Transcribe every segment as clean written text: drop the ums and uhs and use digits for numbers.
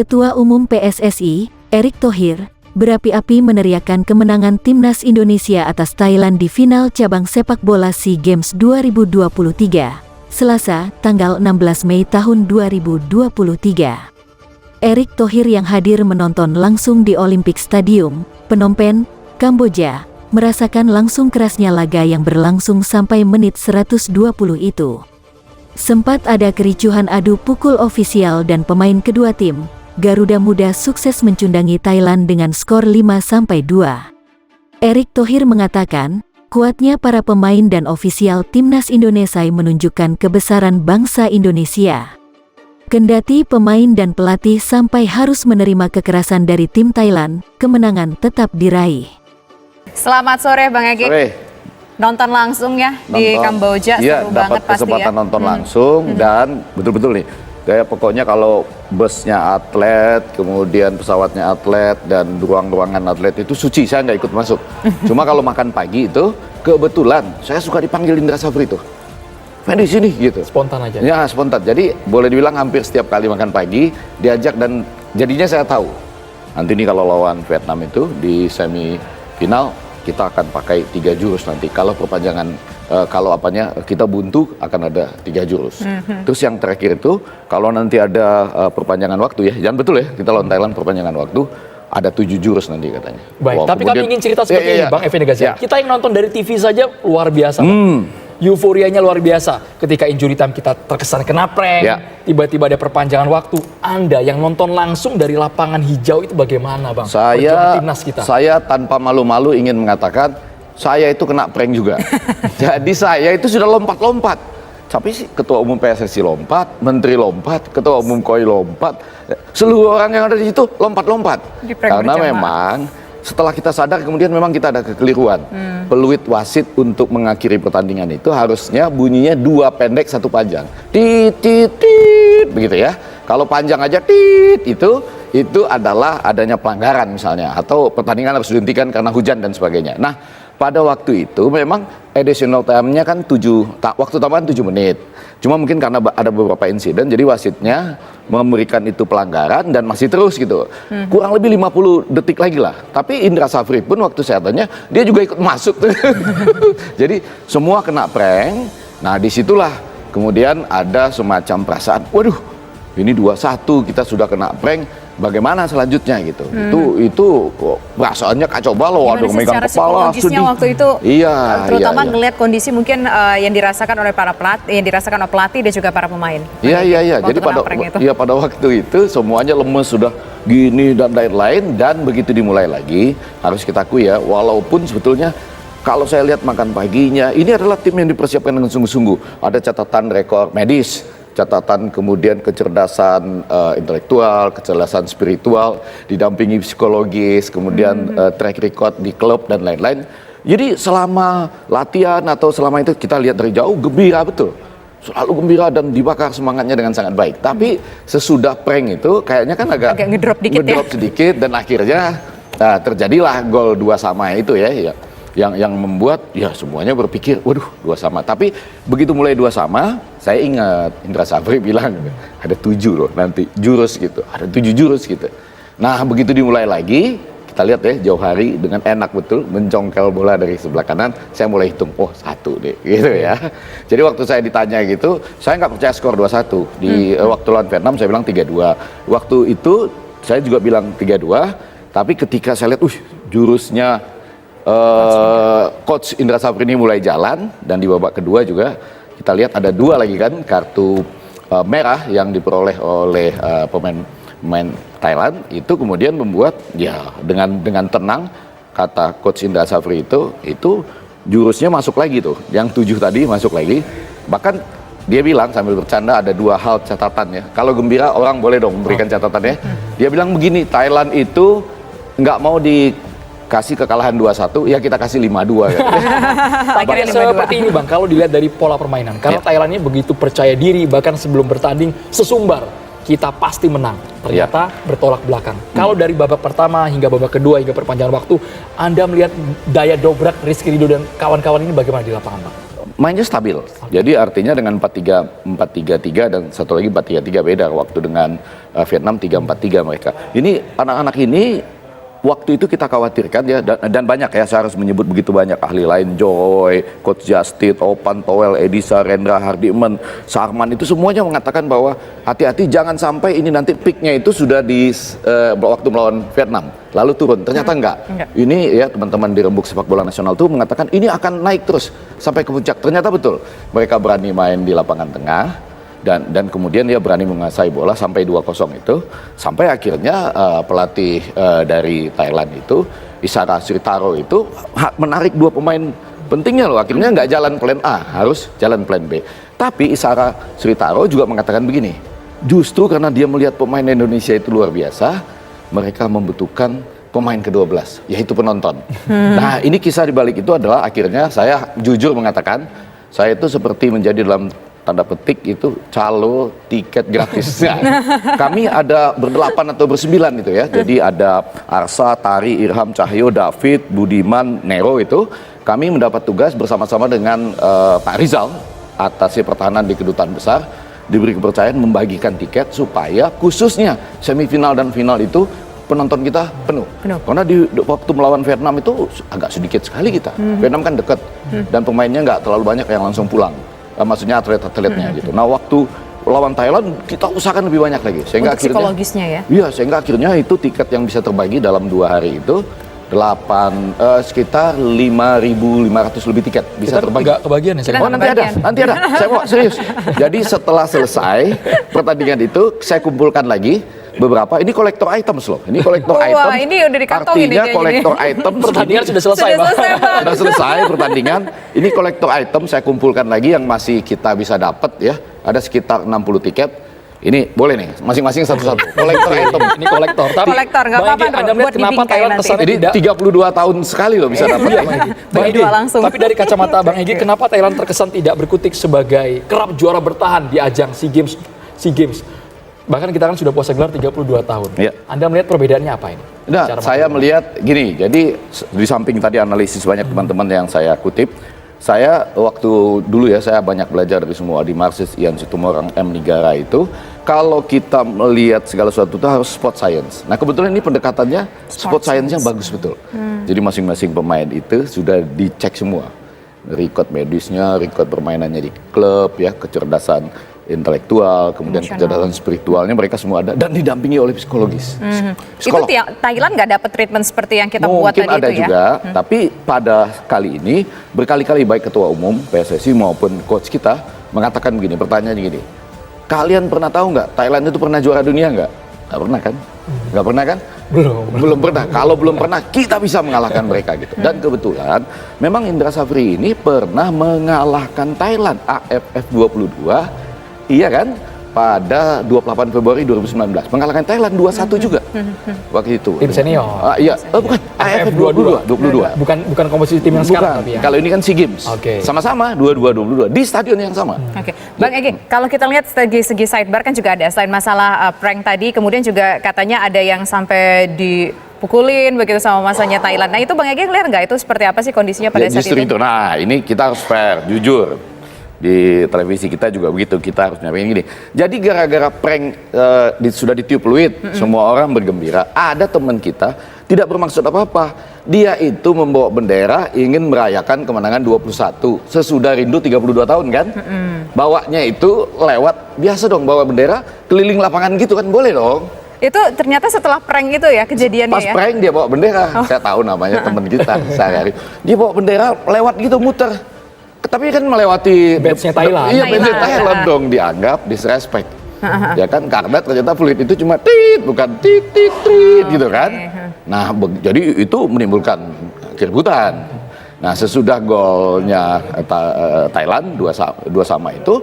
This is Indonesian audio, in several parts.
Ketua Umum PSSI, Erick Thohir, berapi-api meneriakan kemenangan Timnas Indonesia atas Thailand di final cabang sepak bola SEA Games 2023, Selasa, tanggal 16 Mei tahun 2023. Erick Thohir yang hadir menonton langsung di Olympic Stadium, Phnom Penh, Kamboja, merasakan langsung kerasnya laga yang berlangsung sampai menit 120 itu. Sempat ada kericuhan adu pukul ofisial dan pemain kedua tim, Garuda Muda sukses mencundangi Thailand dengan skor 5-2. Erick Thohir mengatakan, kuatnya para pemain dan ofisial Timnas Indonesia menunjukkan kebesaran bangsa Indonesia. Kendati pemain dan pelatih sampai harus menerima kekerasan dari tim Thailand, kemenangan tetap diraih. Selamat sore Bang Egy. Sore. Nonton langsung ya di Kamboja, iya, seru banget pasti ya. Kesempatan nonton langsung dan betul-betul nih, kayak pokoknya kalau busnya atlet, kemudian pesawatnya atlet dan ruang-ruangan atlet itu suci, saya nggak ikut masuk. Cuma kalau makan pagi itu kebetulan saya suka dipanggil Indra Safri itu. Main di sini gitu. Spontan aja. Ya spontan. Jadi boleh dibilang hampir setiap kali makan pagi diajak dan jadinya saya tahu. Nanti nih kalau lawan Vietnam itu di semifinal kita akan pakai 3 jurus nanti. Kalau perpanjangan, kita buntu akan ada 3 jurus. Terus yang terakhir itu, kalau nanti ada perpanjangan waktu ya, jangan betul ya, kita lawan Thailand perpanjangan waktu, ada 7 jurus nanti katanya. Baik, tapi kami ingin cerita seperti ini Bang Effendi Ghazali. Kita yang nonton dari TV saja luar biasa. Euforianya luar biasa ketika injury time kita terkesan kena prank, tiba-tiba ada perpanjangan waktu. Anda yang nonton langsung dari lapangan hijau itu bagaimana Bang? Saya tanpa malu-malu ingin mengatakan, saya itu kena prank juga. Jadi saya itu sudah lompat-lompat. Tapi sih Ketua Umum PSSI lompat, Menteri lompat, Ketua Umum KOI lompat, seluruh orang yang ada di situ lompat-lompat. Karena memang setelah kita sadar kemudian memang kita ada kekeliruan. Peluit wasit untuk mengakhiri pertandingan itu harusnya bunyinya 2 pendek 1 panjang. Tit tit tit begitu ya. Kalau panjang aja tit itu adalah adanya pelanggaran misalnya atau pertandingan harus dihentikan karena hujan dan sebagainya. Nah, pada waktu itu memang additional time-nya kan waktu tambahan 7 menit. Cuma mungkin karena ada beberapa insiden, jadi wasitnya memberikan itu pelanggaran dan masih terus gitu. Kurang lebih 50 detik lagi lah. Tapi Indra Safri pun waktu saya tanya, dia juga ikut masuk. Jadi semua kena prank. Nah disitulah kemudian ada semacam perasaan, waduh ini 2-1 kita sudah kena prank. Bagaimana selanjutnya gitu? Itu perasaannya kacau balau, ada megang kepala, sedih. Waktu itu, terutama ngelihat kondisi mungkin yang dirasakan oleh para pelatih, dan juga para pemain. Iya. Jadi pada waktu itu semuanya lemes sudah gini dan lain-lain, dan begitu dimulai lagi harus kita akui ya, walaupun sebetulnya kalau saya lihat makan paginya, ini adalah tim yang dipersiapkan dengan sungguh-sungguh. Ada catatan rekor medis, catatan kemudian kecerdasan intelektual, kecerdasan spiritual, didampingi psikologis, kemudian track record di klub dan lain-lain. Jadi selama latihan atau selama itu kita lihat dari jauh gembira betul. Selalu gembira dan dibakar semangatnya dengan sangat baik. Tapi sesudah prank itu kayaknya kan agak ngedrop sedikit dan akhirnya terjadilah gol 2-2 itu ya. Yang membuat ya semuanya berpikir waduh 2-2. Tapi begitu mulai 2-2 saya ingat Indra Safri bilang ada 7 loh nanti jurus gitu, ada 7 jurus gitu. Nah begitu dimulai lagi kita lihat ya jauh hari dengan enak betul mencongkel bola dari sebelah kanan, saya mulai hitung 1 deh gitu ya. Jadi waktu saya ditanya gitu saya nggak percaya skor 2-1 di waktu lawan Vietnam saya bilang 3-2. Waktu itu saya juga bilang 3-2, tapi ketika saya lihat jurusnya Coach Indra Safri ini mulai jalan dan di babak kedua juga kita lihat ada 2 lagi kan kartu merah yang diperoleh oleh pemain Thailand, itu kemudian membuat ya dengan tenang kata Coach Indra Safri itu jurusnya masuk lagi tuh, yang 7 tadi masuk lagi. Bahkan dia bilang sambil bercanda ada 2 hal catatan ya. Kalau gembira orang boleh dong memberikan catatannya. Dia bilang begini, Thailand itu nggak mau kasih kekalahan 2-1, ya kita kasih 5-2 gitu. Seperti ini Bang, kalau dilihat dari pola permainan, karena Thailandnya begitu percaya diri, bahkan sebelum bertanding sesumbar, kita pasti menang. Ternyata bertolak belakang. Kalau dari babak pertama hingga babak kedua hingga perpanjangan waktu, Anda melihat daya dobrak Rizky Ridho dan kawan-kawan ini bagaimana di lapangan Bang? mainnya stabil. Jadi artinya dengan 4-3-3 dan satu lagi 4-3-3 beda waktu dengan Vietnam 3-4-3 mereka. Ini anak-anak ini waktu itu kita khawatirkan ya, dan banyak ya, saya harus menyebut begitu banyak ahli lain, Joy, Coach Justin, Opan, Towel, Edisa, Rendra, Hardiman, Sarman, itu semuanya mengatakan bahwa hati-hati jangan sampai ini nanti peaknya itu sudah di waktu melawan Vietnam lalu turun. Ternyata enggak. Ini ya teman-teman di Rembuk Sepak Bola Nasional tuh mengatakan ini akan naik terus sampai ke puncak. Ternyata betul, mereka berani main di lapangan tengah. Dan kemudian dia berani menguasai bola sampai 2-0 itu, sampai akhirnya pelatih dari Thailand itu, Isara Sritaro itu menarik 2 pemain pentingnya loh, akhirnya nggak jalan plan A, harus jalan plan B. Tapi Isara Sritaro juga mengatakan begini, justru karena dia melihat pemain Indonesia itu luar biasa, mereka membutuhkan pemain ke-12, yaitu penonton. Nah, ini kisah dibalik itu adalah akhirnya saya jujur mengatakan, saya itu seperti menjadi dalam tanda petik itu calo tiket gratis. Nah, kami ada berdelapan atau bersembilan itu ya. Jadi ada Arsa, Tari, Irham, Cahyo, David, Budiman, Nero itu. Kami mendapat tugas bersama-sama dengan Pak Rizal, Atasnya Pertahanan di Kedutaan Besar, diberi kepercayaan membagikan tiket supaya khususnya semifinal dan final itu penonton kita penuh. Karena di waktu melawan Vietnam itu agak sedikit sekali kita. Vietnam kan dekat dan pemainnya nggak terlalu banyak yang langsung pulang. Maksudnya atlet-atletnya gitu. Nah, waktu lawan Thailand kita usahakan lebih banyak lagi sehingga untuk psikologisnya ya. Iya, sehingga akhirnya itu tiket yang bisa terbagi dalam 2 hari itu sekitar 5.500 lebih tiket bisa terbagi. Nggak kebagian ya? Oh, nanti ada. Saya mau serius. Jadi setelah selesai pertandingan itu saya kumpulkan lagi beberapa, ini kolektor items loh. Ini kolektor item. Wah, ini udah dikantongin artinya kolektor item. Pertandingan sudah selesai, Bang. Sudah selesai pertandingan. Ini kolektor item saya kumpulkan lagi yang masih kita bisa dapat ya. Ada sekitar 60 tiket. Ini boleh nih, masing-masing satu-satu. Kolektor item. Ini kolektor. Tapi kolektor, nggak apa-apa, Anda melihat kenapa Thailand kesannya Jadi 32 tahun sekali loh bisa dapat. Bang Egy, tapi dari kacamata Bang Egy, kenapa Thailand terkesan tidak berkutik sebagai kerap juara bertahan di ajang SEA Games? Bahkan kita kan sudah puasa gelar 32 tahun. Ya. Anda melihat perbedaannya apa ini? Nah, saya melihat gini, jadi di samping tadi analisis banyak teman-teman yang saya kutip, saya waktu dulu ya, saya banyak belajar dari semua di Marxist, Ian Situmorang, M. Nigara itu, kalau kita melihat segala sesuatu itu harus sport science. Nah, kebetulan ini pendekatannya sport science-nya bagus betul. Jadi masing-masing pemain itu sudah dicek semua. Record medisnya, record permainannya di klub, ya, kecerdasan intelektual, kemudian kecerdasan spiritualnya mereka semua ada dan didampingi oleh psikologis. Itu Thailand nggak dapat treatment seperti yang kita buat tadi itu ya? Mungkin ada juga, tapi pada kali ini berkali-kali baik Ketua Umum PSSI maupun coach kita mengatakan begini, pertanyaannya gini, kalian pernah tahu nggak Thailand itu pernah juara dunia nggak? Nggak pernah kan? Nggak pernah kan? Belum pernah. Kalau belum pernah, kita bisa mengalahkan mereka gitu. Dan kebetulan, memang Indra Safri ini pernah mengalahkan Thailand AFF 22. Iya kan? Pada 28 Februari 2019 mengalahkan Thailand 2-1 juga. Waktu itu. Tim senior. Iya, bukan AFF 22. Bukan komposisi tim yang sekarang tapi ya. Kalau ini kan SEA Games. Sama-sama 22 di stadion yang sama. Bang Egy, kalau kita lihat segi sidebar kan juga ada, selain masalah prank tadi, kemudian juga katanya ada yang sampai dipukulin begitu sama masanya Thailand. Nah, itu Bang Egy lihat nggak itu seperti apa sih kondisinya pada saat itu? Nah, ini kita harus fair, jujur. Di televisi kita juga begitu, kita harus nyampaikan gini. Jadi gara-gara prank sudah ditiup peluit, semua orang bergembira. Ada teman kita tidak bermaksud apa-apa. Dia itu membawa bendera ingin merayakan kemenangan 21 sesudah rindu 32 tahun kan. Bawanya itu lewat, biasa dong bawa bendera keliling lapangan gitu kan, boleh dong. Itu ternyata setelah prank itu ya kejadiannya. Pas prank dia bawa bendera, saya tahu namanya teman kita sehari-hari. Dia bawa bendera lewat gitu muter. Tapi kan melewati badge-nya Thailand. Iya, badge-nya Thailand dong, dianggap disrespect. Ya kan, karena ternyata fluid itu cuma tit, bukan tit gitu kan. Nah, jadi itu menimbulkan keributan. Nah, sesudah golnya Thailand 2-2 sama itu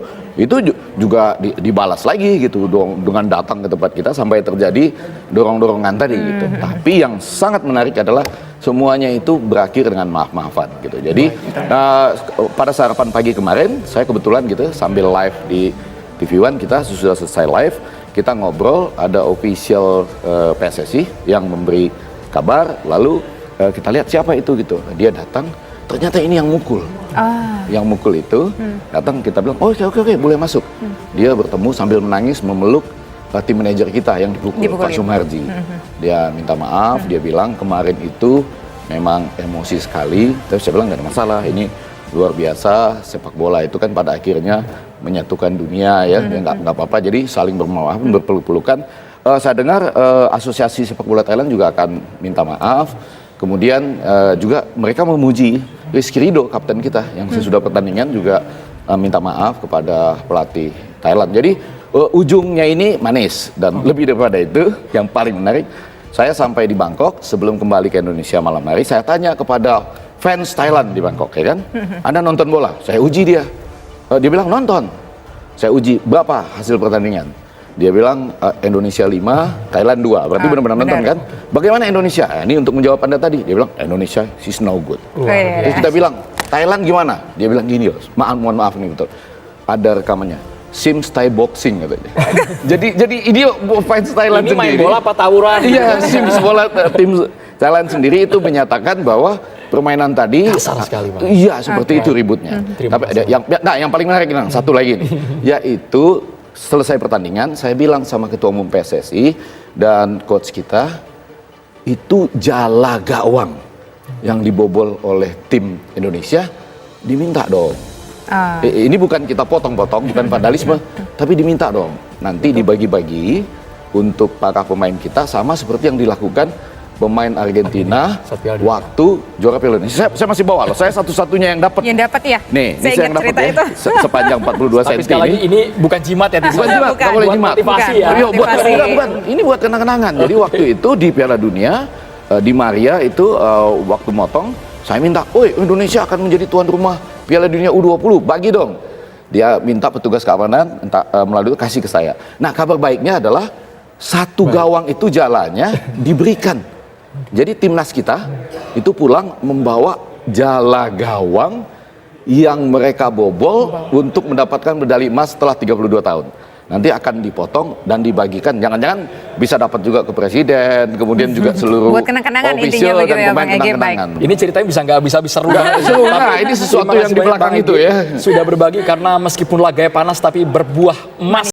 juga dibalas lagi gitu dengan datang ke tempat kita sampai terjadi dorong-dorongan tadi gitu. Tapi yang sangat menarik adalah semuanya itu berakhir dengan maaf-maafan gitu. Jadi pada sarapan pagi kemarin saya kebetulan gitu sambil live di TV One, kita sudah selesai live, kita ngobrol, ada official PSSI yang memberi kabar, lalu kita lihat siapa itu gitu. Dia datang, ternyata ini yang mukul. Yang mukul itu datang, kita bilang, oh oke, boleh masuk. Dia bertemu sambil menangis memeluk tim manajer kita yang dipukul, Pak Sumarji. Dia minta maaf, dia bilang kemarin itu memang emosi sekali. Tapi saya bilang nggak ada masalah, ini luar biasa, sepak bola itu kan pada akhirnya menyatukan dunia ya, nggak apa-apa, jadi saling bermaafan, berpeluk-pelukan. Saya dengar Asosiasi Sepak Bola Thailand juga akan minta maaf. Kemudian juga mereka memuji Rizky Ridho, kapten kita, yang sesudah pertandingan juga minta maaf kepada pelatih Thailand. Jadi ujungnya ini manis, dan lebih daripada itu, yang paling menarik, saya sampai di Bangkok, sebelum kembali ke Indonesia malam hari, saya tanya kepada fans Thailand di Bangkok, ya kan, Anda nonton bola? Saya uji dia. Dia bilang nonton. Saya uji, berapa hasil pertandingan? Dia bilang Indonesia 5, Thailand 2. Berarti benar-benar nonton kan? Bagaimana Indonesia? Ini untuk menjawab Anda tadi. Dia bilang Indonesia she's no good. Terus kita bilang Thailand gimana? Dia bilang gini loh. Mohon maaf nih betul. Ada rekamannya. Sims Thai boxing katanya. jadi ini fans Thailand ini sendiri. Ini main bola apa tawuran? Iya, Sims bola tim Thailand sendiri itu menyatakan bahwa permainan tadi kasar sekali, Bang. Iya, seperti itu ributnya. Tapi ada yang paling menarik nih, satu lagi nih. Yaitu selesai pertandingan, saya bilang sama Ketua Umum PSSI dan coach kita, itu jala gawang yang dibobol oleh tim Indonesia diminta dong. Ini bukan kita potong-potong, bukan vandalisme, tapi diminta dong. Nanti dibagi-bagi untuk para pemain kita, sama seperti yang dilakukan pemain Argentina waktu juara Piala Dunia. Saya masih bawa loh, saya satu-satunya yang dapat. Yang dapat ya? Nih, saya yang dapat ya, itu. sepanjang 42 cm. Tapi sekali lagi ini bukan jimat ya, bukan jimat, nggak boleh jimat. Motivasi ya. Bukan, ini buat kenang-kenangan. Jadi waktu itu di Piala Dunia, di Maria itu waktu motong, saya minta, "Oi, Indonesia akan menjadi tuan rumah Piala Dunia U20, bagi dong." Dia minta petugas keamanan melalui kasih ke saya. Nah, kabar baiknya adalah satu gawang itu jalannya diberikan. Jadi timnas kita itu pulang membawa jala gawang yang mereka bobol untuk mendapatkan medali emas setelah 32 tahun. Nanti akan dipotong dan dibagikan, jangan-jangan bisa dapat juga ke presiden, kemudian juga seluruh buat kenang-kenangan official intinya dan ya, pemain kenang-kenangan. Ini ceritanya bisa nggak bisa seru banget. Nah, ini sesuatu yang di belakang itu ya. Sudah berbagi karena meskipun laganya panas tapi berbuah emas.